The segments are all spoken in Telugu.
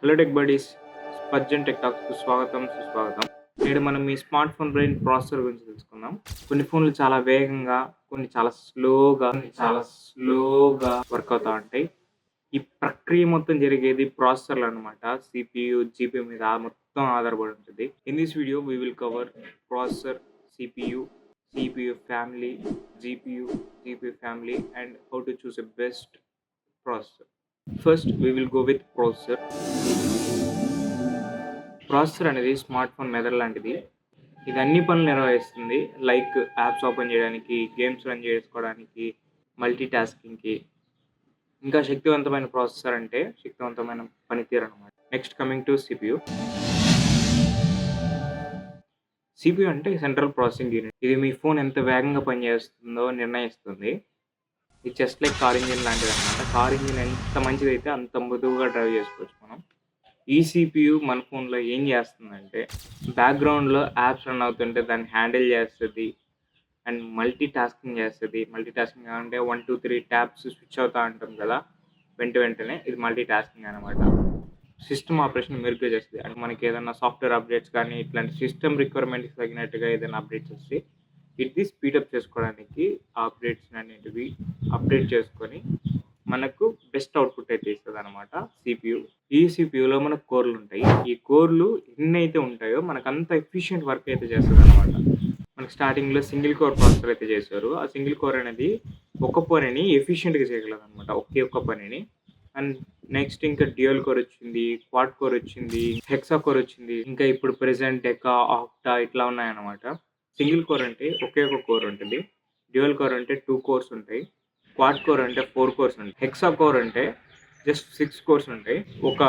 Hello tech buddies, Spurgeon tech టాక్స్‌కు స్వాగతం, సుస్వాగతం. నేడు మనం మీ స్మార్ట్ ఫోన్ బ్రెయిన్ ప్రాసెసర్ గురించి తెలుసుకుందాం. కొన్ని ఫోన్లు చాలా వేగంగా, కొన్ని చాలా స్లోగా వర్క్ అవుతా ఉంటాయి. ఈ ప్రక్రియ మొత్తం జరిగేది ప్రాసెసర్‌లో అన్నమాట. సీపీయూ, జీపీయూ మీద మొత్తం ఆధారపడి ఉంటది. In this video we will cover processor, CPU, CPU family, GPU, GPU family and how to choose a best processor. First we will go with processor. Processor అనేది స్మార్ట్ ఫోన్ మెదడు లాంటిది. ఇది అన్ని పనులు నిర్వహిస్తుంది. లైక్ యాప్స్ ఓపెన్ చేయడానికి, గేమ్స్ రన్ చేసుకోవడానికి, మల్టీ టాస్కింగ్‌కి. ఇంకా శక్తివంతమైన ప్రాసెసర్ అంటే శక్తివంతమైన పనితీరు అనమాట. Next coming to CPU. CPU అంటే సెంట్రల్ ప్రాసెసింగ్ యూనిట్. ఇది మీ ఫోన్ ఎంత వేగంగా పనిచేస్తుందో నిర్ణయిస్తుంది. ఇది జస్ట్ లైక్ కార్ ఇంజిన్ లాంటిదనమాట. కార్ ఇంజిన్ ఎంత మంచిదైతే అంత మృదువుగా డ్రైవ్ చేసుకోవచ్చు మనం. ఈ సీపీయూ మన ఫోన్‌లో ఏం చేస్తుందంటే, బ్యాక్‌గ్రౌండ్‌లో యాప్స్ రన్ అవుతుంటే దాన్ని హ్యాండిల్ చేస్తది. అండ్ మల్టీ టాస్కింగ్ చేస్తది. మల్టీ టాస్కింగ్ అంటే 1, 2, 3 ట్యాబ్స్ స్విచ్ అవుతా ఉంటాం కదా! వెంటనే ఇది మల్టీ టాస్కింగ్ అనమాట. సిస్టమ్ ఆపరేషన్ మెరుగ్గా చేస్తది. అంటే మనకేదన్నా సాఫ్ట్‌వేర్ అప్‌డేట్స్ కానీ, ఇట్లాంటి సిస్టమ్ రిక్వైర్మెంట్స్‌కి తగినట్టుగా ఏదైనా అప్‌డేట్స్ వస్తే, ఇది స్పీడప్ చేసుకోవడానికి ఆ అప్‌డేట్స్ అనేటివి అప్‌డేట్ చేసుకొని, మనకు బెస్ట్ అవుట్‌పుట్ అయితే ఇస్తదనమాట సీపీయూ. ఈ సీపీయూలో మనకు కోర్లుంటాయి. ఈ కోర్లు ఎన్నైతే ఉంటాయో మనకంత ఎఫిషియంట్ వర్క్ అయితే చేస్తదనమాట. మనకి స్టార్టింగ్‌లో సింగిల్ కోర్ ప్రాసెసర్ అయితే చేశారు. ఆ సింగిల్ కోర్ అనేది ఒక పనిని ఎఫిషియంట్‌గా చేయగలదనమాట. ఒకే ఒక్క పనిని. అండ్ నెక్స్ట్ ఇంకా డ్యూయల్ కోర్ వచ్చింది. క్వాడ్ కోర్ వచ్చింది. హెక్సా కోర్ వచ్చింది. ఇంకా ఇప్పుడు ప్రెజెంట్ డెకా, ఆక్టా ఇట్లా ఉన్నాయన్నమాట. సింగిల్ కోర్ అంటే ఒకే ఒక కోర్ ఉంటది. డ్యూయల్ కోర్ అంటే 2 కోర్స్ ఉంటాయి. క్వాడ్ కోర్ అంటే 4 కోర్స్ ఉంటాయి. హెక్సా కోర్ అంటే జస్ట్ 6 కోర్స్ ఉంటాయి. ఒక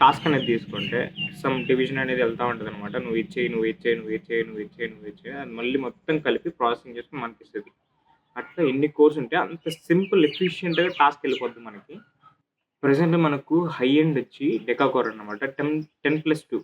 టాస్క్ అనేది తీసుకుంటే సమ్ డివిజన్ అనేది వెళ్తా ఉంటదనమాట. నువ్వు ఇది చెయ్యి, నువ్వు ఇది చెయ్యి, నువ్వు ఇది చెయ్యి, నువ్వు ఇది చెయ్యి, నువ్వు ఇది చెయ్యి అది మళ్ళీ మొత్తం కలిపి ప్రాసెసింగ్ చేసుకొని మనకిస్తది. అట్లా ఎన్ని కోర్స్ ఉంటే అంత సింపుల్ ఎఫిషియంట్‌గా టాస్క్ వెళ్ళిపోద్ది మనకి. ప్రెజెంట్ మనకు హై ఎండ్ వచ్చి డెకా కోర్ అన్నమాట. 10+2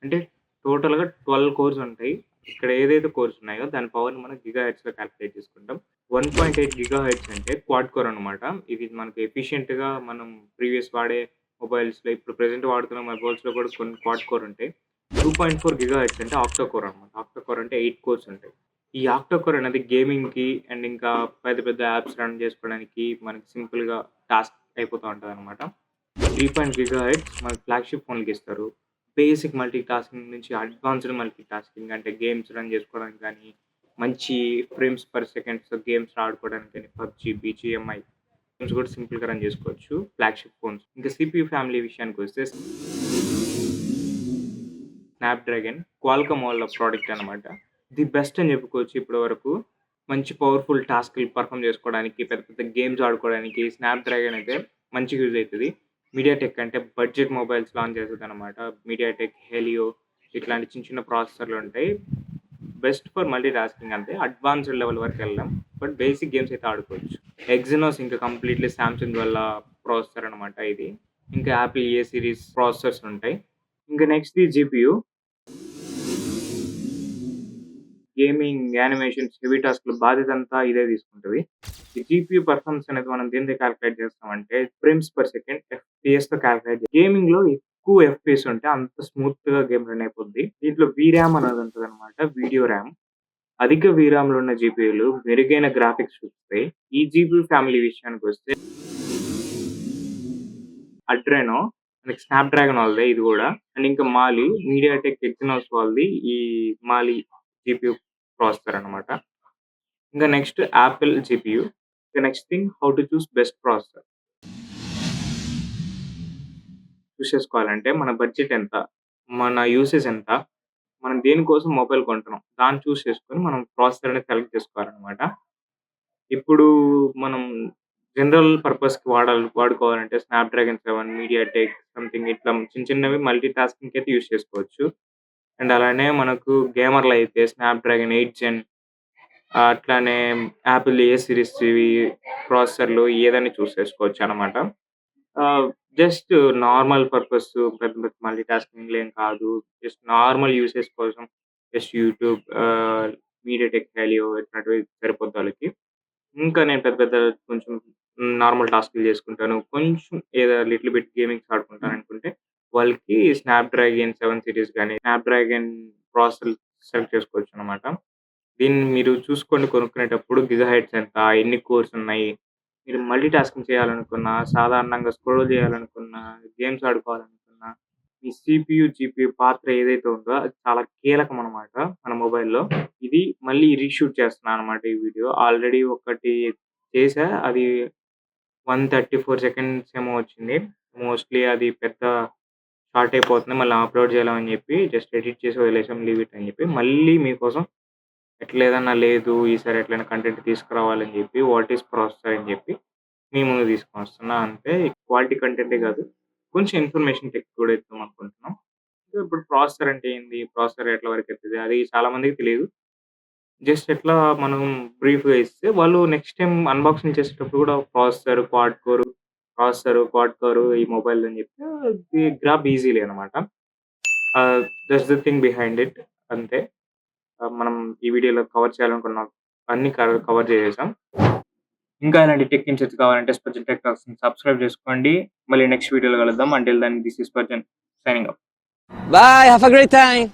అంటే టోటల్‌గా 12 కోర్స్ ఉంటాయి. ఇక్కడ ఏదైతే కోర్స్ ఉన్నాయో దాని పవర్‌ని మనం గిగాహెర్ట్జ్‌లో కాలిక్యులేట్ చేసుకుంటాం. 1.8 గిగాహెర్ట్జ్ అంటే క్వాడ్ కోర్ అన్నమాట. ఇది మనకి ఎఫిషియంట్‌గా మనం ప్రీవియస్ వాడే మొబైల్స్‌లో ఇప్పుడు ప్రెజెంట్ వాడుతున్న మొబైల్స్‌లో కూడా కొన్ని క్వాడ్ కోర్ ఉంటాయి. 2.4 గిగాహెర్ట్జ్ అంటే ఆక్టా కోర్ అన్నమాట. ఆక్టా కోర్ అంటే 8 కోర్స్ ఉంటాయి. ఈ ఆక్టా కోర్ అనేది గేమింగ్‌కి అండ్ ఇంకా పెద్ద పెద్ద యాప్స్ రన్ చేసుకోవడానికి మనకి సింపుల్‌గా టాస్క్ అయిపోతా ఉంటదనమాట. 3 గిగాహెర్ట్జ్ మన ఫ్లాగ్‌షిప్ ఫోన్‌లకిస్తారు. బేసిక్ మల్టీ టాస్కింగ్ నుంచి అడ్వాన్స్‌డ్ మల్టీ టాస్కింగ్ అంటే గేమ్స్ రన్ చేసుకోవడానికి గానీ, మంచి ఫ్రేమ్స్ పర్ సెకండ్స్‌తో గేమ్స్ ఆడుకోవడానికి గానీ, పబ్‌జీ, బీజీఎంఐ గేమ్స్ కూడా సింపుల్‌గా రన్ చేసుకోవచ్చు ఫ్లాగ్‌షిప్ ఫోన్స్. ఇంకా సీపీయూ ఫ్యామిలీ విషయానికొస్తే స్నాప్‌డ్రాగన్, క్వాల్కమ్ వాళ్ళ ప్రొడక్ట్ అనమాట. ది బెస్ట్ అని చెప్పుకోవచ్చు ఇప్పటి వరకు. మంచి పవర్‌ఫుల్ టాస్క్‌లు పెర్ఫార్మ్ చేసుకోవడానికి, పెద్ద పెద్ద గేమ్స్ ఆడుకోవడానికి స్నాప్‌డ్రాగన్ అయితే మంచిగా యూజ్ అయితది. మీడియాటెక్ అంటే బడ్జెట్ మొబైల్స్ లాంచ్ చేస్తదనమాట. మీడియాటెక్, హెలియో ఇట్లాంటి చిన్న చిన్న ప్రాసెసర్‌లుంటాయి. బెస్ట్ ఫర్ మల్టీ టాస్కింగ్ అంతే. అడ్వాన్స్‌డ్ లెవెల్ వరకు వెళ్ళం. బట్ బేసిక్ గేమ్స్ అయితే ఆడుకోవచ్చు. ఎక్సినోస్ ఇంకా కంప్లీట్‌లీ సామ్‌సంగ్ వాళ్ళ ప్రాసెసర్ అనమాట ఇది. ఇంకా యాపిల్ ఏ సీరీస్ ప్రాసెసర్స్ ఉంటాయి. ఇంకా నెక్స్ట్ ఈ జీపీయూ. గేమింగ్, యానిమేషన్స్, హెవీ టాస్క్‌ల బాధ్యతంతా ఇదే తీసుకుంటది. ఈ జీపీయూ పెర్ఫార్మన్స్ అనేది మనం దేనితో కాలిక్యులేట్ చేస్తామంటే ఫ్రేమ్స్ పర్ సెకండ్ ఎఫ్‌పీఎస్‌తో కాలిక్యులేట్ గేమింగ్‌లో ఎక్కువ ఎఫ్‌పీఎస్ ఉంటే అంత స్మూత్‌గా గేమ్ రన్ అయిపోద్ది. దీంట్లో వీరామ్ అనేది ఉంటదనమాట. Video RAM. అధిక వీరామ్‌లు ఉన్న జీపీయూలు మెరుగైన గ్రాఫిక్స్ చూపిస్తాయి. ఈ జీపీయూ ఫ్యామిలీ విషయానికొస్తే అడ్రెనో, నెక్స్ట్ స్నాప్‌డ్రాగన్ వాళ్ళదే ఇది గూడా. అండ్ ఇంకా మాలి, మీడియాటెక్ ఎక్సినోస్ వాళ్ళది ఈ మాలి జీపీయూ ప్రాసెసర్ అనమాట. ఇంకా నెక్స్ట్ యాపిల్ జీపీయూ. ఇంకా next thing how to choose best processor. Choose చేసుకోవాలంటే మన బడ్జెట్ ఎంత? మన యూసేజ్ ఎంత? మనం దేనికోసం మొబైల్ కొంటున్నాం? దాన్ని చూస్ చేసుకొని మనం ప్రాసెసర్ అనేది సెలెక్ట్ చేసుకోవాలనమాట. ఇప్పుడు మనం జనరల్ పర్పస్‌కి వాడుకోవాలంటే స్నాప్‌డ్రాగన్ 7, మీడియాటెక్ సంథింగ్ ఇట్లా చిన్న చిన్నవి మల్టీ టాస్కింగ్‌కి అయితే యూజ్ చేసుకోవచ్చు. అండ్ అలానే మనకు గేమర్‌లయితే స్నాప్‌డ్రాగన్ 8 జెన్ అట్లానే యాపిల్ ఏ సీరీస్ ఇవి ప్రాసెసర్‌లు ఏదైనా చూస్ చేసుకోవచ్చనమాట. జస్ట్ నార్మల్ పర్పస్ పెద్ద పెద్ద మల్టీ టాస్కింగ్‌లేం కాదు. జస్ట్ నార్మల్ యూసేజ్ కోసం జస్ట్ యూట్యూబ్, మీడియాటెక్ హెలియో ఇట్లాంటివి సరిపోద్ది వాళ్ళకి. ఇంకా నేను పెద్ద పెద్ద కొంచెం నార్మల్ టాస్క్‌లు చేసుకుంటాను. కొంచెం ఏదో లిటిల్ బిట్ గేమింగ్స్ ఆడుకుంటాననుకుంటే వాళ్ళకి స్నాప్‌డ్రాగన్ 7 సీరీస్ గాని, స్నాప్‌డ్రాగన్ ప్రాసెసర్ సెలెక్ట్ చేసుకోవచ్చనమాట. దీన్ని మీరు చూసుకోండి కొనుక్కునేటప్పుడు గిగాహెర్ట్జ్ ఎంత? ఎన్ని కోర్స్ ఉన్నాయి? మీరు మల్టీ టాస్కింగ్ చేయాలనుకున్నా, సాధారణంగా స్క్రోల్ చేయాలనుకున్నా, గేమ్స్ ఆడుకోవాలనుకున్నా, ఈ సీపీయూ, జీపీయూ పాత్ర ఏదైతే ఉందో అది చాలా కీలకమనమాట మన మొబైల్‌లో. ఇది మళ్ళీ రీషూట్ చేస్తున్నాననమాట ఈ వీడియో. ఆల్రెడీ ఒకటి చేశా. అది 134 సెకండ్స్ ఏమో వచ్చింది. మోస్ట్‌లీ అది పెద్ద షార్ట్ అయిపోతుంది. మళ్ళీ అప్‌లోడ్ చేయలేమని చెప్పి జస్ట్ ఎడిట్ చేసి వదిలేసాం. లీవ్ ఇట్ అని చెప్పి. మళ్ళీ మీకోసం ఎట్లేదన్నా లేదు ఈసారి ఎట్లైనా కంటెంట్ తీసుకురావాలని చెప్పి వాట్ ఈస్ ప్రాసెసర్ అని చెప్పి మీ ముందుకు తీసుకొనొస్తున్నా అంతే. క్వాలిటీ కంటెంటే కాదు. కొంచెం ఇన్ఫర్మేషన్ టెక్ కూడా ఇద్దాం అనుకుంటున్నాం. సో, ఇప్పుడు ప్రాసెసర్ అంటే ఏంది? ప్రాసెసర్ ఎట్లా వర్క్ అయితది? అది చాలా మందికి తెలీదు. జస్ట్ ఎట్లా మనం బ్రీఫ్‌గా ఇస్తే వాళ్ళు నెక్స్ట్ టైమ్ అన్బాక్సింగ్ చేసేటప్పుడు కూడా క్వాడ్ కోర్ ఈ మొబైల్ అని చెప్తే ది గ్రాబ్ ఈజీలీ అనమాట. That's the thing behind it అంతే. మనం ఈ వీడియోలో కవర్ చేయాలనుకున్న అన్ని కవర్ చేసేసాం. ఇంకా ఇలాంటి టెక్ ఇన్సైట్స్ కావాలంటే స్పర్జన్ టెక్ టాక్స్‌ని సబ్స్క్రైబ్ చేసుకోండి. మళ్ళీ నెక్స్ట్ వీడియోలో కలుద్దాం. Until then this is Spurgeon signing off. Bye. Have a great time.